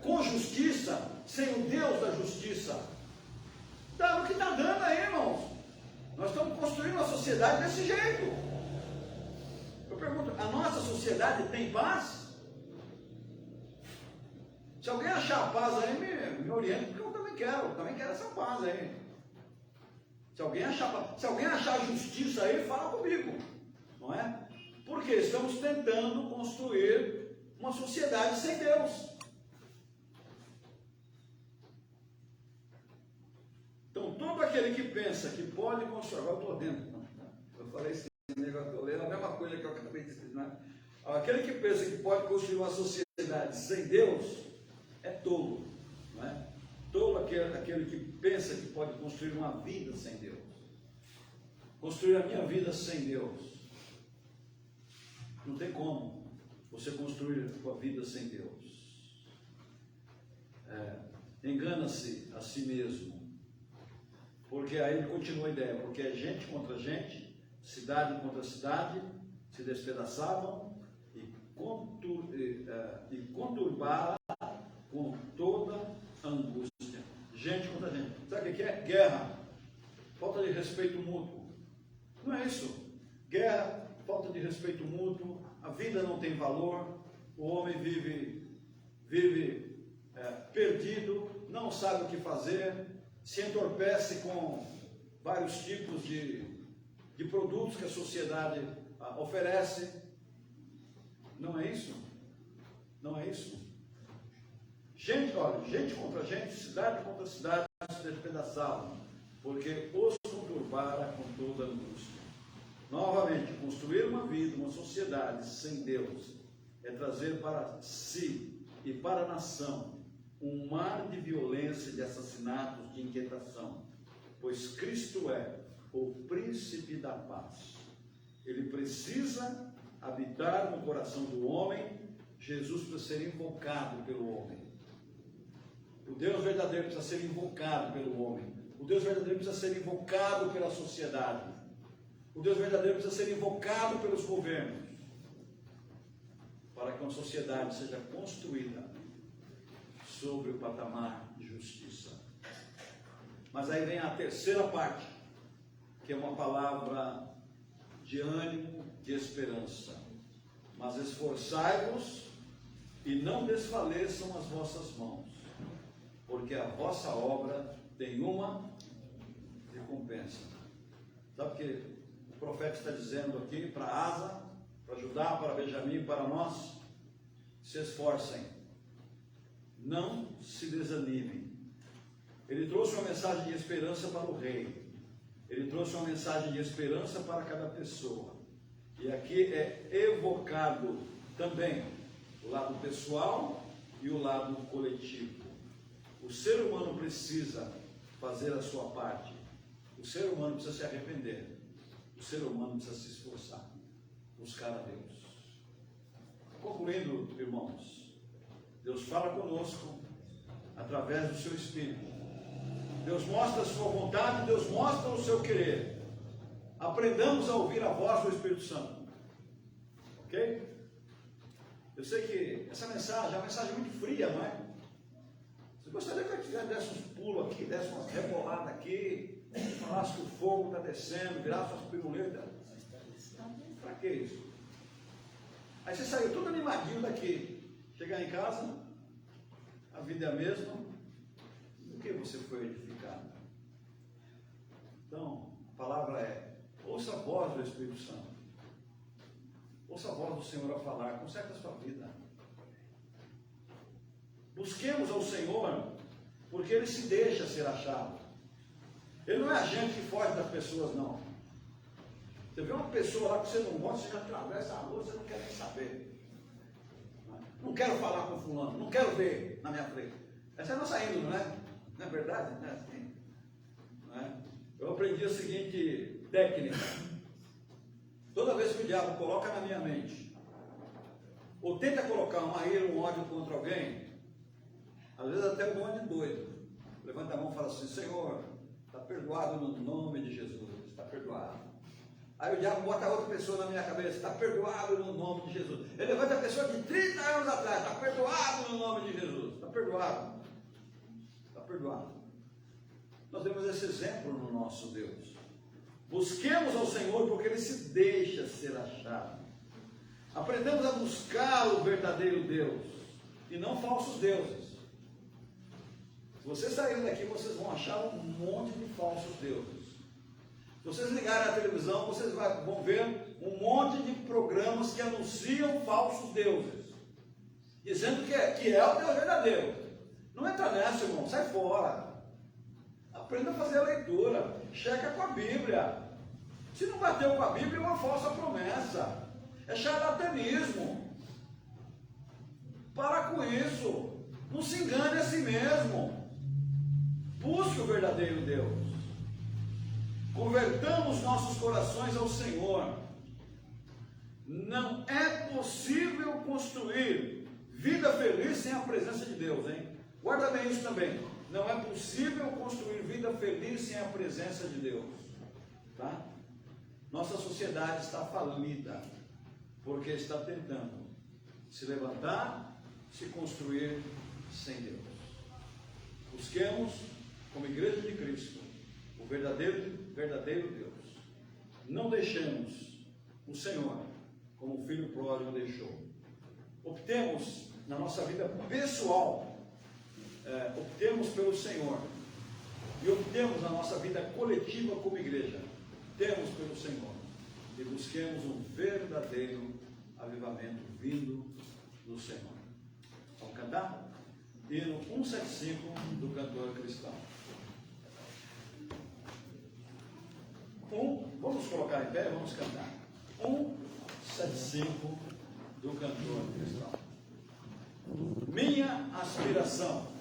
com justiça sem o Deus da justiça? Dá no que está dando aí, irmãos. Nós estamos construindo uma sociedade desse jeito. Eu pergunto, a nossa sociedade tem paz? Se alguém achar paz aí, me oriente, porque eu também quero essa paz aí. Se alguém achar justiça aí, fala comigo, não é? Porque estamos tentando construir uma sociedade sem Deus. Então, todo aquele que pensa que pode construir, agora eu estou dentro, eu falei esse negócio, estou lendo a mesma coisa que eu acabei de dizer, né? Aquele que pensa que pode construir uma sociedade sem Deus, é tolo, não é? todo aquele que pensa que pode construir uma vida sem Deus, construir a minha vida sem Deus, não tem como você construir a sua vida sem Deus. Engana-se a si mesmo, porque aí ele continua a ideia, porque é gente contra gente, cidade contra cidade, se despedaçavam e conturbaram com toda angústia. Gente contra gente. Sabe o que é? Guerra, falta de respeito mútuo. Não é isso? Guerra, falta de respeito mútuo, a vida não tem valor, o homem vive perdido, não sabe o que fazer, se entorpece com vários tipos de produtos que a sociedade oferece. Não é isso? Não é isso? Gente, olha, gente contra gente, cidade contra cidade, se despedaçavam, porque os conturbaram com toda angústia. Novamente, construir uma vida, uma sociedade sem Deus, é trazer para si e para a nação um mar de violência, de assassinatos, de inquietação, pois Cristo é o príncipe da paz. Ele precisa habitar no coração do homem. Jesus precisa ser invocado pelo homem. O Deus verdadeiro precisa ser invocado pelo homem. O Deus verdadeiro precisa ser invocado pela sociedade. O Deus verdadeiro precisa ser invocado pelos governos, para que uma sociedade seja construída sobre o patamar de justiça. Mas aí vem a terceira parte, que é uma palavra de ânimo, de esperança. Mas esforçai-vos e não desfaleçam as vossas mãos, porque a vossa obra tem uma recompensa. Sabe o que o profeta está dizendo aqui para Asa, para Judá, para Benjamim, para nós? Se esforcem, não se desanimem. Ele trouxe uma mensagem de esperança para o rei, ele trouxe uma mensagem de esperança para cada pessoa, e aqui é evocado também o lado pessoal e o lado coletivo. O ser humano precisa fazer a sua parte, o ser humano precisa se arrepender, o ser humano precisa se esforçar, buscar a Deus. Concluindo, irmãos, Deus fala conosco através do seu Espírito. Deus mostra a sua vontade, Deus mostra o seu querer. Aprendamos a ouvir a voz do Espírito Santo. Ok? Eu sei que essa mensagem é uma mensagem muito fria, não é? Você gostaria que eu desse uns pulos aqui, desse umas reboladas aqui, falasse que o fogo está descendo, virasse umas piruletas? Para que isso? Aí você saiu todo animadinho daqui. Chegar em casa, a vida é a mesma. Do que você foi edificado? Então, a palavra é: ouça a voz do Espírito Santo. Ouça a voz do Senhor a falar. Conserte a sua vida. Busquemos ao Senhor, porque Ele se deixa ser achado. Ele não é a gente que foge das pessoas, não. Você vê uma pessoa lá que você não gosta, você já atravessa a rua, você não quer nem saber. Não quero falar com fulano, não quero ver na minha frente. Essa é a nossa índole, não é? Não é verdade? Não é assim? Não é? Eu aprendi a seguinte técnica. Toda vez que o diabo coloca na minha mente, ou tenta colocar uma ira, um ódio contra alguém, às vezes até um ódio doido, levanta a mão e fala assim: Senhor, está perdoado no nome de Jesus, está perdoado. Aí o diabo bota outra pessoa na minha cabeça: está perdoado no nome de Jesus. Ele levanta a pessoa de 30 anos atrás: está perdoado no nome de Jesus. Está perdoado. Está perdoado. Nós temos esse exemplo no nosso Deus. Busquemos ao Senhor, porque Ele se deixa ser achado. Aprendemos a buscar o verdadeiro Deus e não falsos deuses. Se vocês saírem daqui, vocês vão achar um monte de falsos deuses. Se vocês ligarem a televisão, vocês vão ver um monte de programas que anunciam falsos deuses, dizendo que é o Deus verdadeiro. Não entra nessa, irmão, sai fora. Aprenda a fazer a leitura, checa com a Bíblia. Se não bateu com a Bíblia, é uma falsa promessa, é charlatanismo. Para com isso, não se engane a si mesmo. Busque o verdadeiro Deus. Convertamos nossos corações ao Senhor. Não é possível construir vida feliz sem a presença de Deus, hein? Guarda bem isso também. Não é possível construir vida feliz sem a presença de Deus, tá? Nossa sociedade está falida, porque está tentando se levantar, se construir sem Deus. Busquemos, como igreja de Cristo, o verdadeiro Deus. Não deixemos o Senhor como o filho pródigo deixou. Optemos na nossa vida pessoal, optemos pelo Senhor, e optemos na nossa vida coletiva como igreja, optemos pelo Senhor, e busquemos um verdadeiro avivamento vindo do Senhor. Vamos cantar? Hino 175 do cantor cristão. Vamos colocar em pé, vamos cantar. 175 do cantor cristão. Minha aspiração.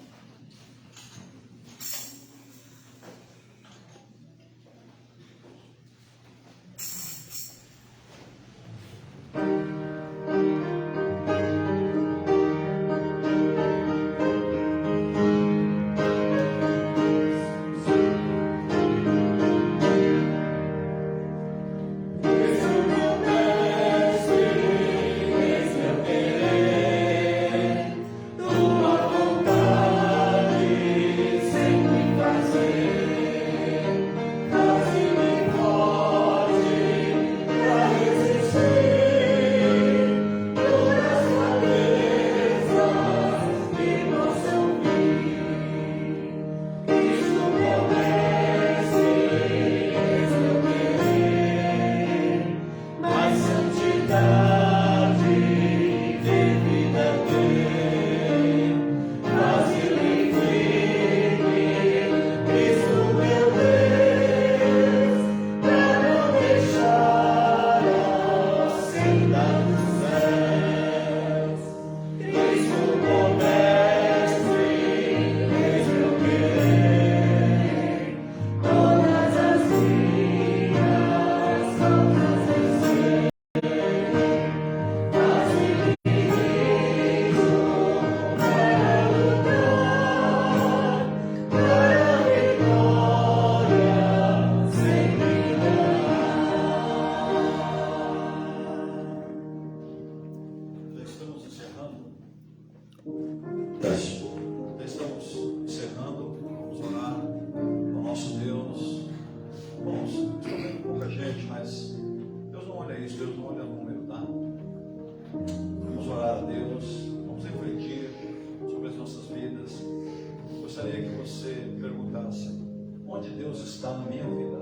Onde Deus está na minha vida?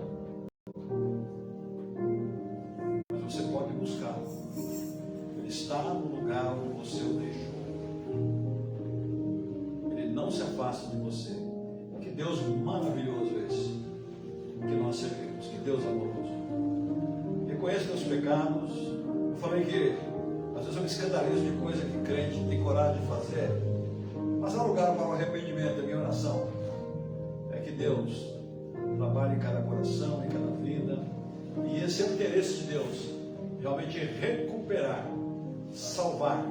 Mas você pode buscar. Ele está no lugar onde você o deixou. Ele não se afasta de você. Que Deus maravilhoso é esse que nós servimos. Que Deus amoroso. Reconheça meus pecados. Eu falei que às vezes eu me escandalizo de coisa que crente tem coragem de fazer. Mas há lugar para o arrependimento. A minha oração é que Deus trabalhe em cada coração, em cada vida, e esse é o interesse de Deus, realmente recuperar, salvar,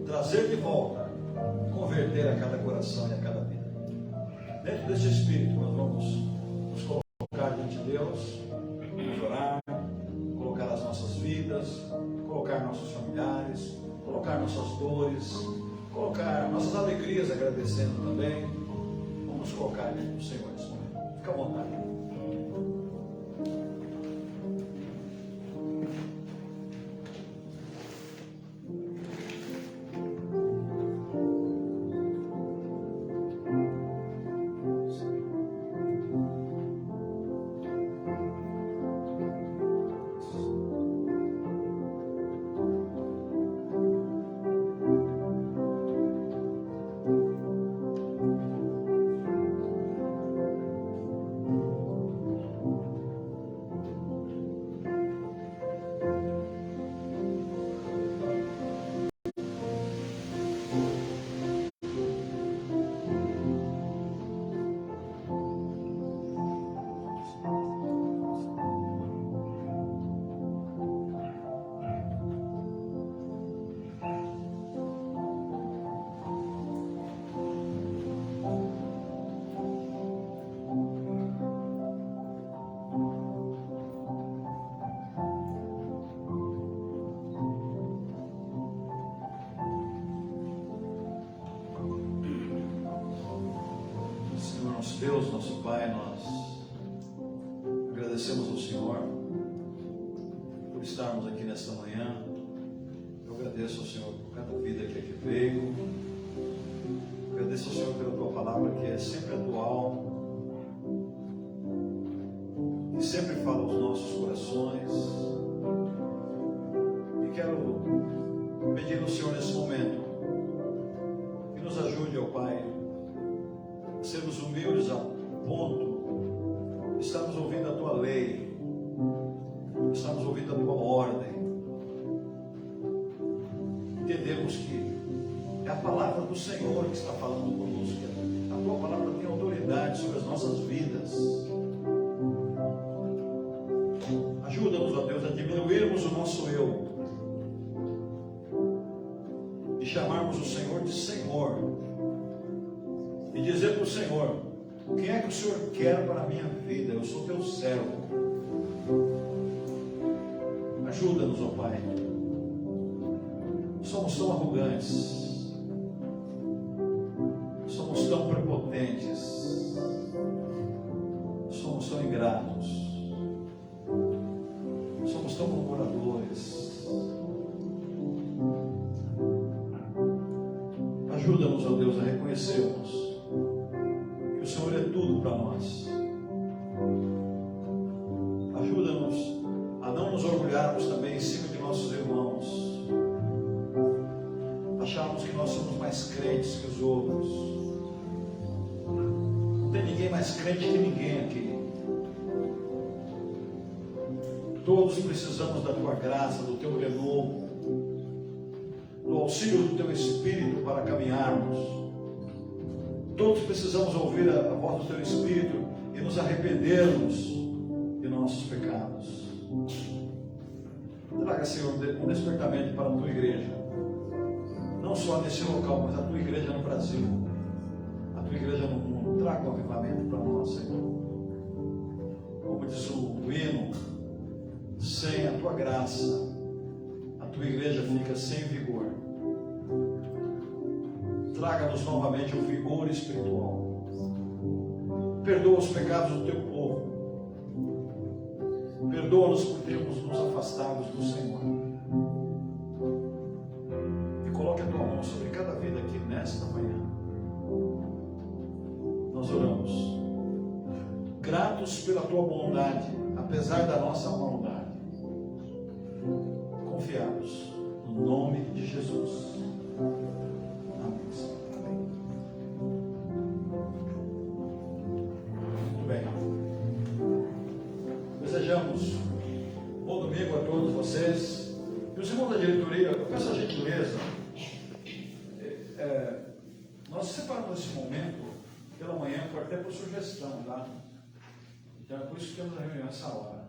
trazer de volta, converter a cada coração e a cada vida. Dentro desse espírito nós vamos nos colocar diante de Deus, vamos orar, colocar as nossas vidas, colocar nossos familiares, colocar nossas dores, colocar nossas alegrias, agradecendo também. Vamos colocar diante do Senhor nesse momento. Fica à vontade. Nosso Deus, nosso Pai, nós agradecemos ao Senhor por estarmos aqui nesta manhã. Eu agradeço ao Senhor por cada vida que aqui veio. Eu agradeço ao Senhor pela Tua palavra, que é sempre atual, que sempre fala aos nossos corações. E quero pedir ao Senhor nesse momento que nos ajude, ó Pai, a sermos humildes a ponto de estarmos ouvindo a Tua lei, estamos ouvindo a Tua ordem, entendemos que é a palavra do Senhor que está falando conosco, que a Tua palavra tem autoridade sobre as nossas vidas. Ajuda-nos, ó Deus, a diminuirmos o nosso eu e chamarmos o Senhor de Senhor e dizer para o Senhor: o que é que o Senhor quer para a minha vida? Eu sou Teu servo. Ajuda-nos, ó Pai. Somos tão arrogantes, somos tão prepotentes, somos tão ingratos, somos tão murmuradores. Ajuda-nos, ó Deus, a reconhecermos que o Senhor é tudo para nós. Ajuda-nos a não nos orgulharmos também em cima de nossos irmãos, acharmos que nós somos mais crentes que os outros. Não tem ninguém mais crente que ninguém aqui. Todos precisamos da Tua graça, do Teu renovo, do auxílio do Teu Espírito para caminharmos. Todos precisamos ouvir a voz do Teu Espírito e nos arrependermos de nossos pecados. Traga, Senhor, um despertamento para a Tua igreja, não só nesse local, mas a Tua igreja no Brasil, a Tua igreja no mundo. Traga um avivamento para nós, Senhor. Como diz o hino, sem a Tua graça, a Tua igreja fica sem vigor. Traga-nos novamente o vigor espiritual. Perdoa os pecados do Teu povo. Perdoa-nos por termos nos afastados do Senhor. E coloque a Tua mão sobre cada vida aqui nesta manhã. Nós oramos, gratos pela Tua bondade, apesar da nossa maldade, confiados no nome de Jesus. Amém. Muito bem. Desejamos bom domingo a todos vocês. E os irmãos da diretoria, eu peço a gentileza, nós separamos esse momento pela manhã, até por sugestão, tá? Então é por isso que temos a reunião essa hora.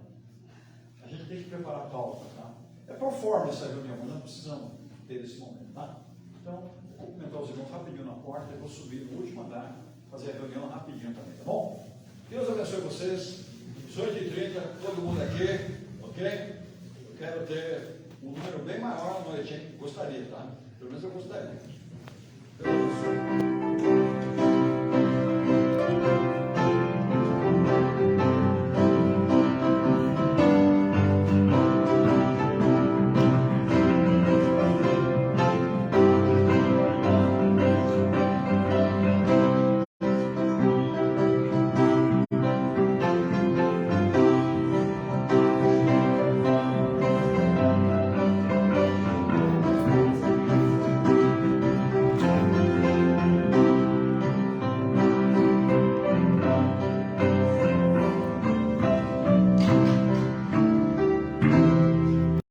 A gente tem que preparar a pauta, tá? É por forma essa reunião, mas não precisamos ter esse momento, tá? Então, vou cumprimentar os irmãos rapidinho na porta e vou subir no último andar, fazer a reunião rapidinho também, tá bom? Deus abençoe vocês. 18h30, todo mundo aqui, ok? Eu quero ter um número bem maior à noite, hein? Gostaria, tá? Pelo menos eu gostaria. Deus abençoe.